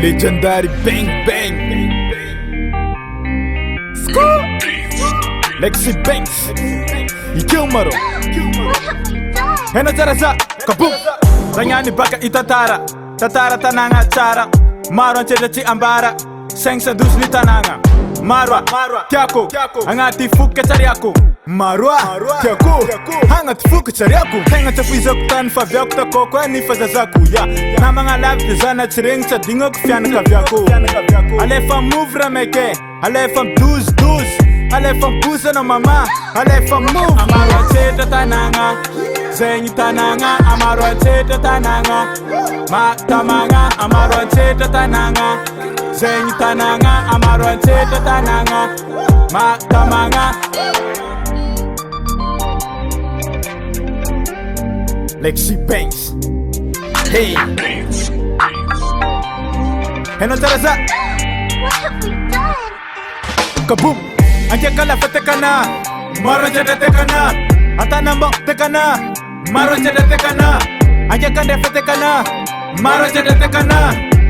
Legendary Bang Bang Scoop Lexi Banks Ikilmaro Hena Zaraza Kaboom Tanyani baka itatara Tatara tananga chara Maro anchedati ambara Sengsa dusni tananga Marwa Kyako Angati fuke chariako Marwa Kyako Angati fuke chariako Tenga chafiza kutan favyako takoko Anifa zazaku ya Na mga labdi zana chiring chadingo kufyana kavyako Alefa move rameke Alefa blues Alefa busa no mama Alefa move Amarwa cheta tananga Zenyi tananga Amarwa cheta tananga Tamanga Amarwa cheta tananga Zenyi tananga Amarwa cheta tananga Tamanga Lexi Banks Hey Heno Taraza Kaboom Anke kala fatekana Maro cheta tekana Atanambo tekana Maro cheta tekana Anke kande fatekana Maro cheta tekana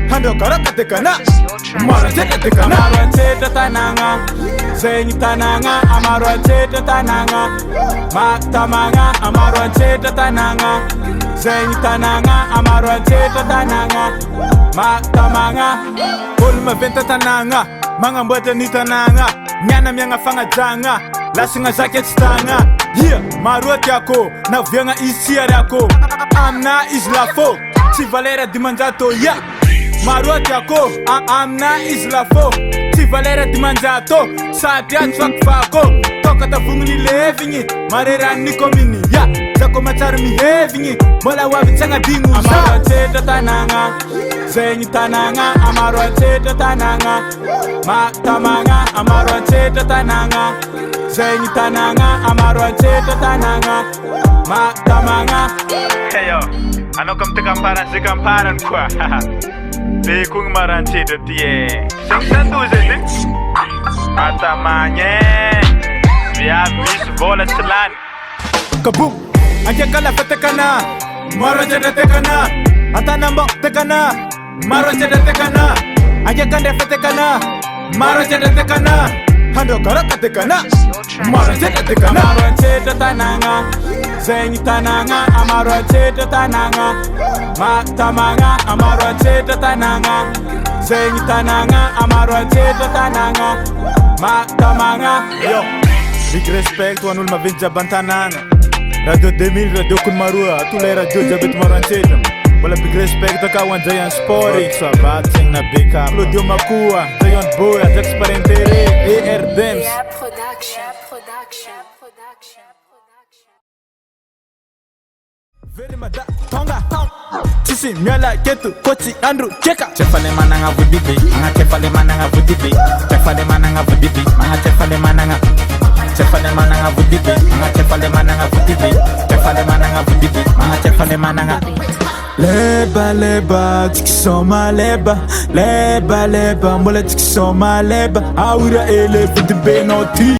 Hando karaka tekana Maro cheta tekana Amarwa cheta tananga Zenyi tananga Amarwa cheta tananga Tamanga Amarwa cheta tananga Zenyi tananga Amarwa cheta tananga Tamanga Ulma venta tananga Manga mbwete ni tananga Nyana mianga fanga janga Lasinga zake stanga Yeah, maruati yako Na vyenga isiari yako Amna islafo Si valera dimanjato Yeah Maruati yako Amna islafo Si valera dimanjato Saati ya chwak fako Toka ta fungni levingi Marera niko mini Yeah Zako machari mi hevingi Mola wavi changa dingu Amarwa cheta tananga Zenyi tananga Amarwa cheta tananga Tamanga Amarwa cheta tananga Zenyi tananga Amarwa cheta tananga Tamanga Hey yo, ano kam te kamparan si kamparan kwa Be kung maran cheta tiye Sing sandu zene Matamanye Via mis vola chlan Kaboom Anke kala fatekana Maro cheta tekana Atanambo tekana Maro cheta tekana Anke kande fatekana Maro cheta tekana Hando karaka tekana Maro cheta tekana Amarwa cheta tananga Zenyi tananga Amarwa cheta tananga Tamanga Amarwa cheta tananga Zenyi tananga Amarwa cheta tananga Tamanga Yo Big respect wanul mavinja bantananga Radio 2000 Radio kun marua Tule radio jabit maran cheta Wala big respect ka wan Jayan Spori Sabat sing na bika Claudio Makua Jayon Boy Ajax Parentere AR Dems Production Very mada Tonga Sisi miala ketu Kochi Andrew Cheka Chefale mananga vudibi Anga chefale mananga vudibi Chefale mananga vudibi Anga chefale mananga Chefale mananga vudibi Anga chefale mananga vudibi Chefale mananga vudibi Anga chefale mananga Leba tikisoma leba Mbola tikisoma leba Awira ele vudibe noti